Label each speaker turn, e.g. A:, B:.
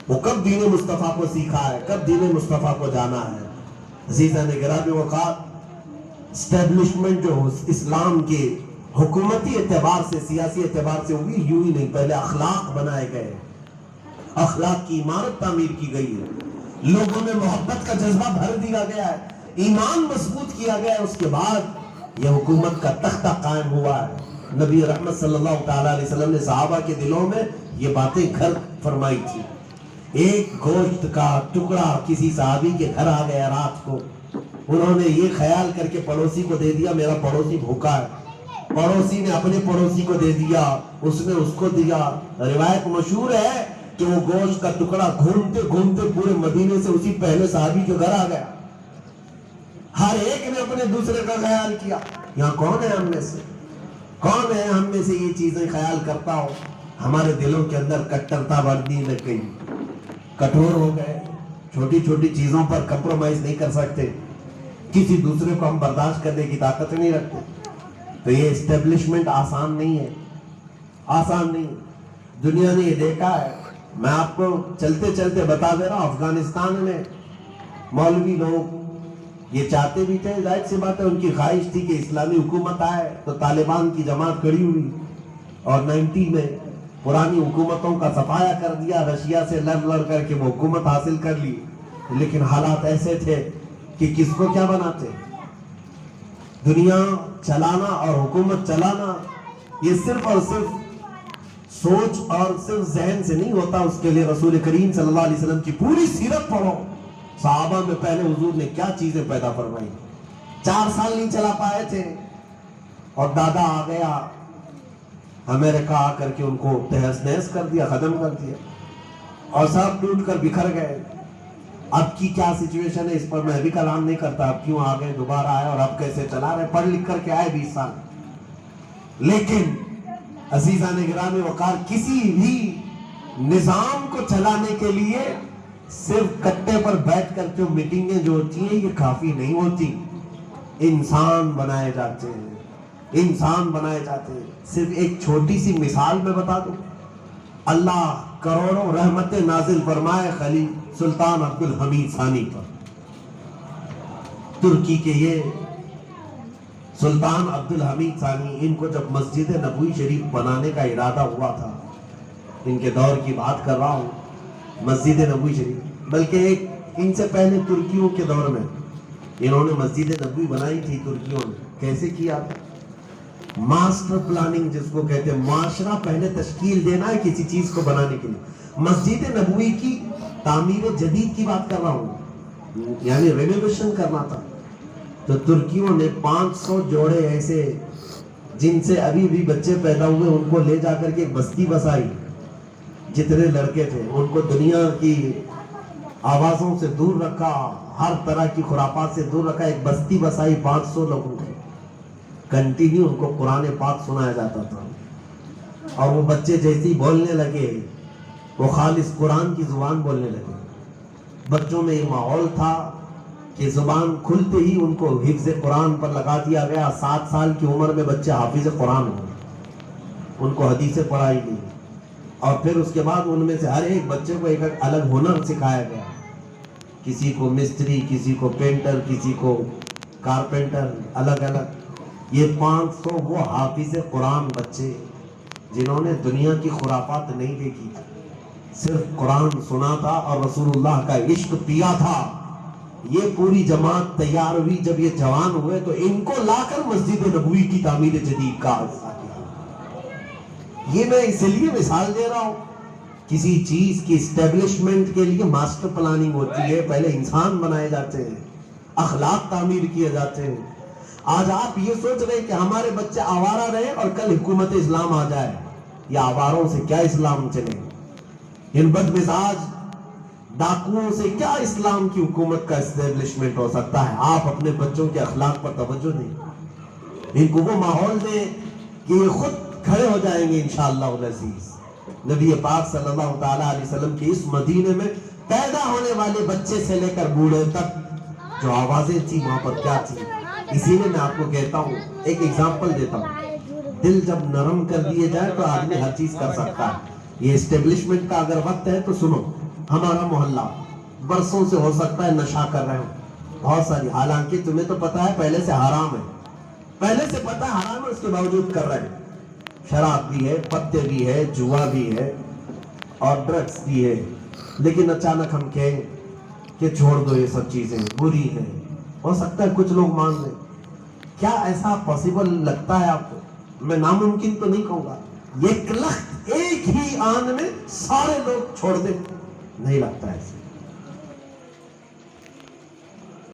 A: وہ کب دین مصطفیٰ کو سیکھا ہے, کب دین مصطفیٰ کو جانا ہے. عزیزان گرامی وقار, اسٹیبلشمنٹ جو اسلام کے حکومتی اعتبار سے, سیاسی اعتبار سے ہوئی, یوں ہی نہیں, پہلے اخلاق بنائے گئے, اخلاق کی عمارت تعمیر کی گئی ہے, لوگوں میں محبت کا جذبہ بھر دیا گیا ہے, ایمان مضبوط کیا گیا ہے, اس کے بعد یہ حکومت کا تختہ قائم ہوا ہے. نبی رحمت صلی اللہ تعالیٰ علیہ وسلم نے صحابہ کے دلوں میں یہ باتیں گھر فرمائی تھی. ایک گوشت کا ٹکڑا کسی صحابی کے گھر آ گیا رات کو, انہوں نے یہ خیال کر کے پڑوسی کو دے دیا میرا پڑوسی بھوکا ہے, پڑوسی نے اپنے پڑوسی کو دے دیا, اس نے اس کو دیا. روایت مشہور ہے کہ وہ گوشت کا ٹکڑا گھومتے گھومتے پورے مدینے سے اسی پہلے صحابی کے گھر آ گیا. ہر ایک نے اپنے دوسرے کا خیال کیا. یہاں کون ہے ہم میں سے, کون ہے ہم میں سے یہ چیزیں خیال کرتا ہو؟ ہمارے دلوں کے اندر کٹرتا بڑھنے لگ گئی, کٹھور ہو گئے, چھوٹی چھوٹی چیزوں پر کمپرومائز نہیں کر سکتے, کسی دوسرے کو ہم برداشت کرنے کی طاقت نہیں رکھتے. تو یہ اسٹیبلشمنٹ آسان نہیں ہے, آسان نہیں. دنیا نے یہ دیکھا ہے, میں آپ کو چلتے چلتے بتا دے رہا ہوں, افغانستان میں مولوی لوگ یہ چاہتے بھی تھے, ظاہر سی بات ہے ان کی خواہش تھی کہ اسلامی حکومت آئے, تو طالبان کی جماعت کھڑی ہوئی اور 90 میں پرانی حکومتوں کا صفایا کر دیا, رشیا سے لڑ کر کے وہ حکومت حاصل کر لی. لیکن حالات ایسے تھے کہ کس کو کیا بناتے, دنیا چلانا اور حکومت چلانا یہ صرف اور صرف سوچ اور صرف ذہن سے نہیں ہوتا. اس کے لیے رسول کریم صلی اللہ علیہ وسلم کی پوری سیرت پڑھو. صحابہ میں پہلے حضور نے کیا چیزیں پیدا فرمائی, 4 سال نہیں چلا پائے تھے اور دادا آ گیا امریکہ آ کر کے ان کو تہس نہس کر دیا, ختم کر دیا, اور سب ٹوٹ کر بکھر گئے. اب کی کیا سچویشن ہے اس پر میں بھی کلام نہیں کرتا, اب کیوں آ گئے, دوبارہ آئے اور اب کیسے چلا رہے, پڑھ لکھ کر کے آئے 20 سال. لیکن عزیزان گرامی وقار, کسی بھی نظام کو چلانے کے لیے صرف کٹے پر بیٹھ کر جو میٹنگیں جو ہوتی ہیں یہ کافی نہیں ہوتی. انسان بنائے جاتے ہیں, انسان بنائے جاتے ہیں. صرف ایک چھوٹی سی مثال میں بتا دوں, اللہ کروڑوں رحمتیں نازل فرمائے خلیفہ سلطان عبد الحمید ثانی پر. ترکی کے یہ سلطان عبد الحمید ثانی, ان کو جب مسجد نبوی شریف بنانے کا ارادہ ہوا تھا, ان کے دور کی بات کر رہا ہوں, مسجد نبوی شریف, بلکہ ایک ان سے پہلے ترکیوں کے دور میں انہوں نے مسجد نبوی بنائی تھی. ترکیوں نے کیسے کیا, ماسٹر پلاننگ جس کو کہتے ہیں, معاشرہ پہلے تشکیل دینا ہے کسی چیز کو بنانے کے لیے. مسجد نبوی کی تعمیر جدید کی بات کر رہا ہوں, یعنی رینوویشن کرنا تھا. تو ترکیوں نے 500 جوڑے ایسے جن سے ابھی بھی بچے پیدا ہوئے ان کو لے جا کر کے ایک بستی بسائی. جتنے لڑکے تھے ان کو دنیا کی آوازوں سے دور رکھا, ہر طرح کی خرافات سے دور رکھا, ایک بستی بسائی 500 لوگوں کی. کنٹینیو ان کو قرآن پاک سنایا جاتا تھا, اور وہ بچے جیسے ہی بولنے لگے وہ خالص قرآن کی زبان بولنے لگے. بچوں میں یہ ماحول تھا کہ زبان کھلتے ہی ان کو حفظ قرآن پر لگا دیا گیا. 7 سال کی عمر میں بچے حافظ قرآن ہوئے, ان کو حدیثیں پڑھائی گئی, اور پھر اس کے بعد ان میں سے ہر ایک بچے کو ایک الگ ہنر سکھایا گیا. کسی کو مستری, کسی کو پینٹر, کسی کو کارپینٹر, الگ الگ. یہ 500 وہ حافظ قرآن بچے جنہوں نے دنیا کی خرافات نہیں دیکھی تھی, صرف قرآن سنا تھا اور رسول اللہ کا عشق پیا تھا. یہ پوری جماعت تیار ہوئی. جب یہ جوان ہوئے تو ان کو لا کر مسجد نبوی کی تعمیر جدید کا حصہ کیا. یہ میں اس لیے مثال دے رہا ہوں, کسی چیز کی اسٹیبلشمنٹ کے لیے ماسٹر پلاننگ ہوتی ہے, پہلے انسان بنائے جاتے ہیں, اخلاق تعمیر کیے جاتے ہیں. آج آپ یہ سوچ رہے ہیں کہ ہمارے بچے آوارہ رہے اور کل حکومت اسلام آ جائے, یا آواروں سے کیا اسلام چلے, ان بد مزاج ڈاکوؤں سے کیا اسلام کی حکومت کا اسٹیبلشمنٹ ہو سکتا ہے. آپ اپنے بچوں کے اخلاق پر توجہ دیں, ان کو وہ ماحول دیں کہ یہ خود کھڑے ہو جائیں گے انشاءاللہ العزیز. نبی پاک صلی اللہ تعالیٰ علیہ وسلم کے اس مدینے میں پیدا ہونے والے بچے سے لے کر بوڑھے تک جو آوازیں تھی وہاں پر کیا تھی. اسی لیے میں آپ کو کہتا ہوں, ایک ایگزامپل دیتا ہوں, دل جب نرم کر دیے جائے تو آدمی ہر چیز کر سکتا ہے. یہ اسٹیبلشمنٹ کا اگر وقت ہے تو سنو, ہمارا محلہ برسوں سے ہو سکتا ہے نشہ کر رہے ہو بہت ساری، حالانکہ تمہیں تو پتا ہے پہلے سے حرام ہے، پہلے سے پتا ہے حرام ہے، اس کے باوجود کر رہے ہیں. شراب بھی ہے، پتے بھی ہے، جوا بھی ہے اور ڈرگس بھی ہے. لیکن اچانک ہم کہیں کہ چھوڑ دو یہ سب چیزیں بری ہیں. ہو سکتا ہے کچھ لوگ مان لیں. کیا ایسا پاسبل لگتا ہے آپ کو؟ میں ناممکن تو نہیں کہوں گا، ایک لخت ایک ہی آن میں سارے لوگ چھوڑ دیں، نہیں لگتا ایسے.